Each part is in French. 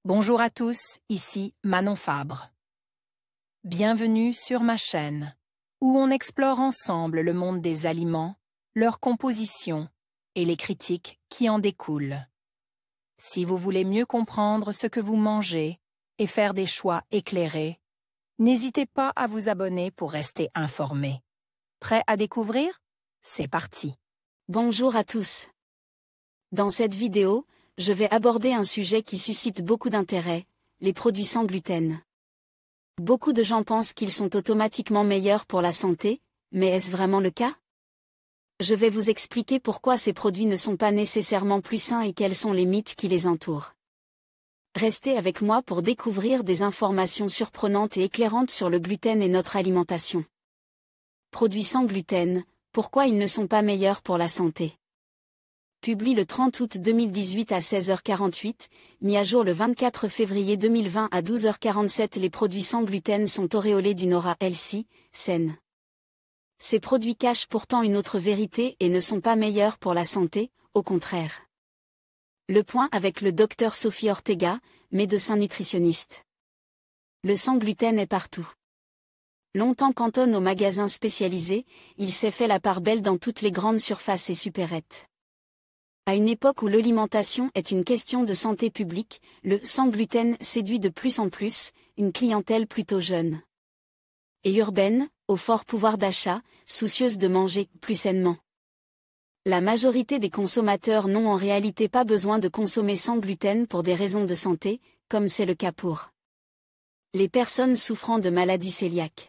Bonjour à tous, ici Manon Fabre. Bienvenue sur ma chaîne, où on explore ensemble le monde des aliments, leur composition et les critiques qui en découlent. Si vous voulez mieux comprendre ce que vous mangez et faire des choix éclairés, n'hésitez pas à vous abonner pour rester informé. Prêt à découvrir? C'est parti! Bonjour à tous. Dans cette vidéo, je vais aborder un sujet qui suscite beaucoup d'intérêt, les produits sans gluten. Beaucoup de gens pensent qu'ils sont automatiquement meilleurs pour la santé, mais est-ce vraiment le cas? Je vais vous expliquer pourquoi ces produits ne sont pas nécessairement plus sains et quels sont les mythes qui les entourent. Restez avec moi pour découvrir des informations surprenantes et éclairantes sur le gluten et notre alimentation. Produits sans gluten, pourquoi ils ne sont pas meilleurs pour la santé? Publié le 30 août 2018 à 16h48, mis à jour le 24 février 2020 à 12h47. Les produits sans gluten sont auréolés d'une aura healthy, saine. Ces produits cachent pourtant une autre vérité et ne sont pas meilleurs pour la santé, au contraire. Le point avec le Dr Sophie Ortega, médecin nutritionniste. Le sans gluten est partout. Longtemps cantonné aux magasins spécialisés, il s'est fait la part belle dans toutes les grandes surfaces et supérettes. À une époque où l'alimentation est une question de santé publique, le sans gluten séduit de plus en plus une clientèle plutôt jeune et urbaine, au fort pouvoir d'achat, soucieuse de manger plus sainement. La majorité des consommateurs n'ont en réalité pas besoin de consommer sans gluten pour des raisons de santé, comme c'est le cas pour les personnes souffrant de maladies cœliaques.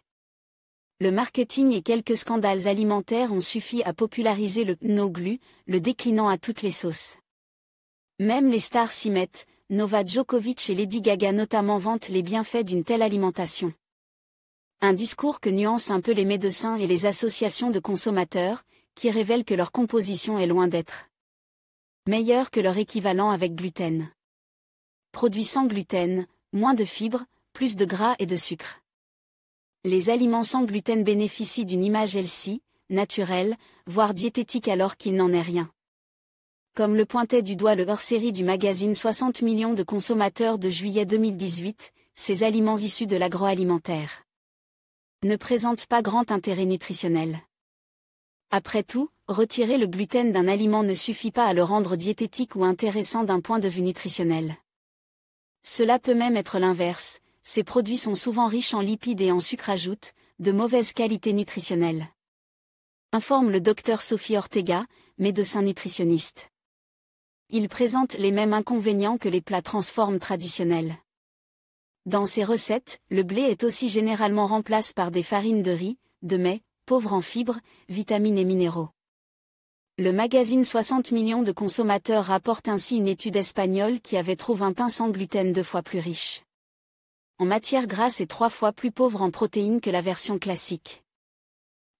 Le marketing et quelques scandales alimentaires ont suffi à populariser le no-glu, le déclinant à toutes les sauces. Même les stars s'y mettent, Novak Djokovic et Lady Gaga notamment vantent les bienfaits d'une telle alimentation. Un discours que nuancent un peu les médecins et les associations de consommateurs, qui révèlent que leur composition est loin d'être meilleure que leur équivalent avec gluten. Produits sans gluten, moins de fibres, plus de gras et de sucre. Les aliments sans gluten bénéficient d'une image healthy, naturelle, voire diététique alors qu'il n'en est rien. Comme le pointait du doigt le hors-série du magazine 60 millions de consommateurs de juillet 2018, ces aliments issus de l'agroalimentaire ne présentent pas grand intérêt nutritionnel. Après tout, retirer le gluten d'un aliment ne suffit pas à le rendre diététique ou intéressant d'un point de vue nutritionnel. Cela peut même être l'inverse. Ces produits sont souvent riches en lipides et en sucre ajoute, de mauvaise qualité nutritionnelle. Informe le Dr Sophie Ortega, médecin nutritionniste. Il présente les mêmes inconvénients que les plats transformes traditionnels. Dans ses recettes, le blé est aussi généralement remplacé par des farines de riz, de mets, pauvres en fibres, vitamines et minéraux. Le magazine 60 millions de consommateurs rapporte ainsi une étude espagnole qui avait trouvé un pain sans gluten 2 fois plus riche en matière grasse et 3 fois plus pauvre en protéines que la version classique.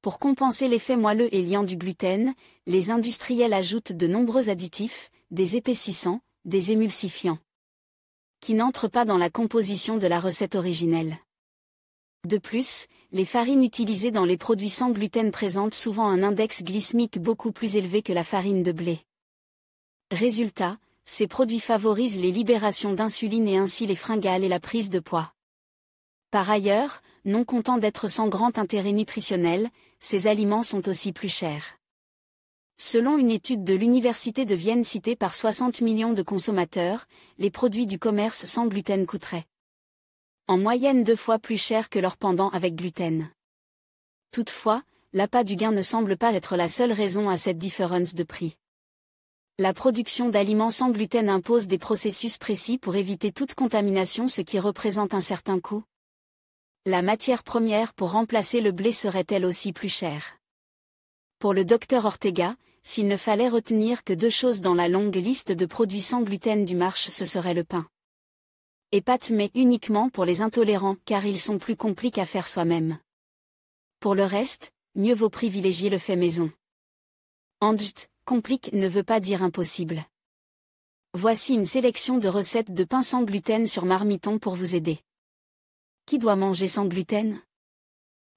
Pour compenser l'effet moelleux et liant du gluten, les industriels ajoutent de nombreux additifs, des épaississants, des émulsifiants, qui n'entrent pas dans la composition de la recette originelle. De plus, les farines utilisées dans les produits sans gluten présentent souvent un index glycémique beaucoup plus élevé que la farine de blé. Résultat, ces produits favorisent les libérations d'insuline et ainsi les fringales et la prise de poids. Par ailleurs, non content d'être sans grand intérêt nutritionnel, ces aliments sont aussi plus chers. Selon une étude de l'Université de Vienne citée par 60 millions de consommateurs, les produits du commerce sans gluten coûteraient en moyenne 2 fois plus cher que leur pendant avec gluten. Toutefois, l'appât du gain ne semble pas être la seule raison à cette différence de prix. La production d'aliments sans gluten impose des processus précis pour éviter toute contamination, ce qui représente un certain coût. La matière première pour remplacer le blé serait elle aussi plus chère. Pour le Dr Ortega, s'il ne fallait retenir que 2 choses dans la longue liste de produits sans gluten du marché, ce serait le pain et pâtes, mais uniquement pour les intolérants car ils sont plus compliqués à faire soi-même. Pour le reste, mieux vaut privilégier le fait maison. Angt, complique ne veut pas dire impossible. Voici une sélection de recettes de pain sans gluten sur Marmiton pour vous aider. Qui doit manger sans gluten?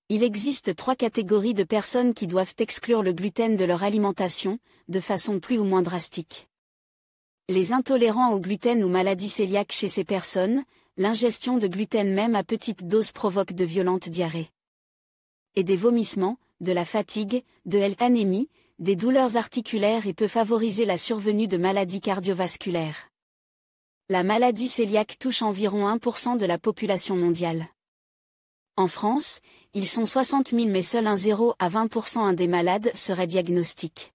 Il existe 3 catégories de personnes qui doivent exclure le gluten de leur alimentation, de façon plus ou moins drastique. Les intolérants au gluten ou maladies cœliaques chez ces personnes, l'ingestion de gluten même à petite dose provoque de violentes diarrhées. Et des vomissements, de la fatigue, de l'anémie, des douleurs articulaires et peut favoriser la survenue de maladies cardiovasculaires. La maladie cœliaque touche environ 1% de la population mondiale. En France, ils sont 60 000 mais seul 0 à 20% des malades seraient diagnostiques.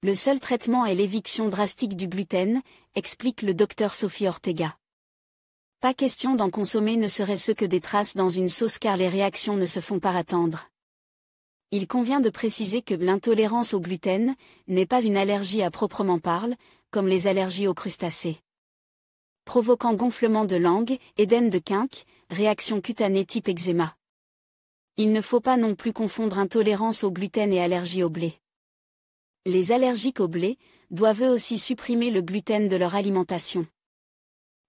Le seul traitement est l'éviction drastique du gluten, explique le docteur Sophie Ortega. Pas question d'en consommer ne serait-ce que des traces dans une sauce car les réactions ne se font pas attendre. Il convient de préciser que l'intolérance au gluten n'est pas une allergie à proprement parler, comme les allergies aux crustacés. Provoquant gonflement de langue, édème de quinque, réaction cutanée type eczéma. Il ne faut pas non plus confondre intolérance au gluten et allergie au blé. Les allergiques au blé doivent eux aussi supprimer le gluten de leur alimentation.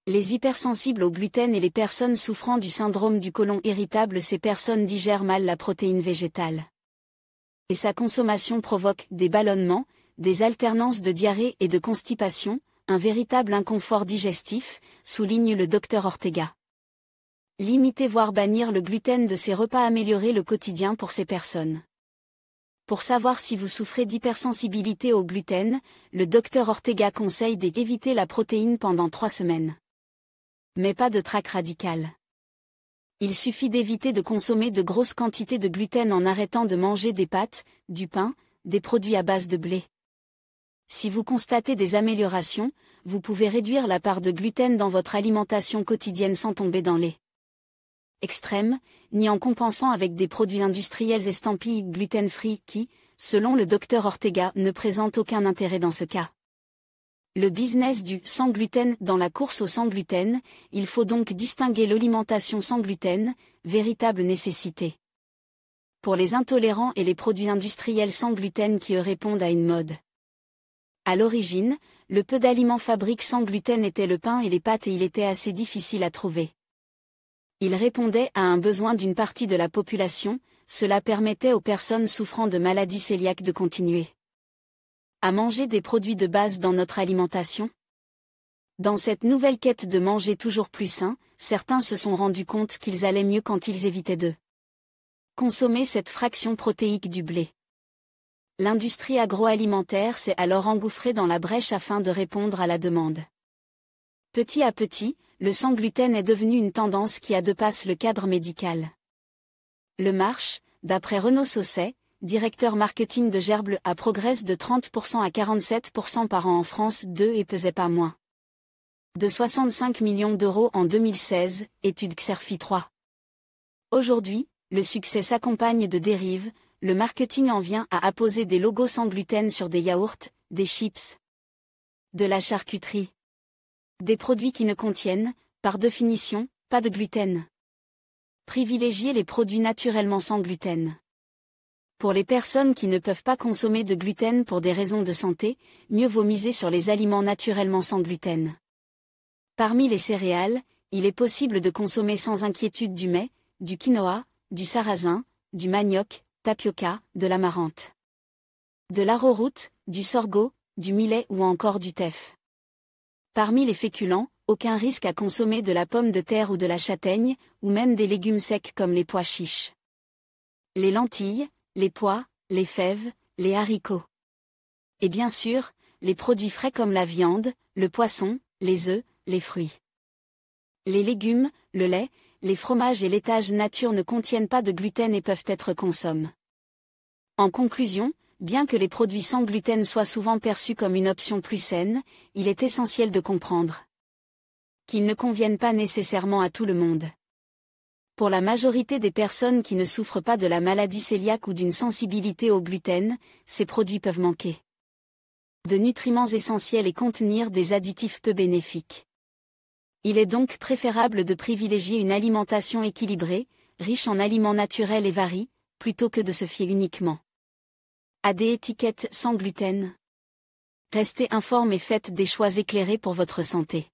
Les hypersensibles au gluten et les personnes souffrant du syndrome du côlon irritable, ces personnes digèrent mal la protéine végétale. Et sa consommation provoque des ballonnements, des alternances de diarrhée et de constipation, un véritable inconfort digestif, souligne le docteur Ortega. Limiter voire bannir le gluten de ses repas, améliorer le quotidien pour ces personnes. Pour savoir si vous souffrez d'hypersensibilité au gluten, le docteur Ortega conseille d'éviter la protéine pendant 3 semaines. Mais pas de trac radical. Il suffit d'éviter de consommer de grosses quantités de gluten en arrêtant de manger des pâtes, du pain, des produits à base de blé. Si vous constatez des améliorations, vous pouvez réduire la part de gluten dans votre alimentation quotidienne sans tomber dans les extrêmes, ni en compensant avec des produits industriels estampillés gluten-free qui, selon le docteur Ortega, ne présentent aucun intérêt dans ce cas. Le business du sans gluten dans la course au sans gluten, il faut donc distinguer l'alimentation sans gluten, véritable nécessité. Pour les intolérants et les produits industriels sans gluten qui eux répondent à une mode. À l'origine, le peu d'aliments fabriqués sans gluten était le pain et les pâtes et il était assez difficile à trouver. Il répondait à un besoin d'une partie de la population, cela permettait aux personnes souffrant de maladies cœliaques de continuer à manger des produits de base dans notre alimentation. Dans cette nouvelle quête de manger toujours plus sain, certains se sont rendus compte qu'ils allaient mieux quand ils évitaient de consommer cette fraction protéique du blé. L'industrie agroalimentaire s'est alors engouffrée dans la brèche afin de répondre à la demande. Petit à petit, le sans gluten est devenu une tendance qui a dépassé le cadre médical. Le marché, d'après Renaud Sausset, directeur marketing de Gerbleu, a progressé de 30% à 47% par an en France et pesait pas moins de 65 millions d'euros en 2016, étude Xerfi 3. Aujourd'hui, le succès s'accompagne de dérives, le marketing en vient à apposer des logos sans gluten sur des yaourts, des chips, de la charcuterie. Des produits qui ne contiennent, par définition, pas de gluten. Privilégier les produits naturellement sans gluten. Pour les personnes qui ne peuvent pas consommer de gluten pour des raisons de santé, mieux vaut miser sur les aliments naturellement sans gluten. Parmi les céréales, il est possible de consommer sans inquiétude du mai, du quinoa, du sarrasin, du manioc, tapioca, de l'amarante, de l'arrowroot, du sorgho, du millet ou encore du teff. Parmi les féculents, aucun risque à consommer de la pomme de terre ou de la châtaigne, ou même des légumes secs comme les pois chiches. Les lentilles, les pois, les fèves, les haricots. Et bien sûr, les produits frais comme la viande, le poisson, les œufs, les fruits. Les légumes, le lait, les fromages et laitage nature ne contiennent pas de gluten et peuvent être consommés. En conclusion, bien que les produits sans gluten soient souvent perçus comme une option plus saine, il est essentiel de comprendre qu'ils ne conviennent pas nécessairement à tout le monde. Pour la majorité des personnes qui ne souffrent pas de la maladie cœliaque ou d'une sensibilité au gluten, ces produits peuvent manquer de nutriments essentiels et contenir des additifs peu bénéfiques. Il est donc préférable de privilégier une alimentation équilibrée, riche en aliments naturels et variés, plutôt que de se fier uniquement à des étiquettes sans gluten. Restez informés et faites des choix éclairés pour votre santé.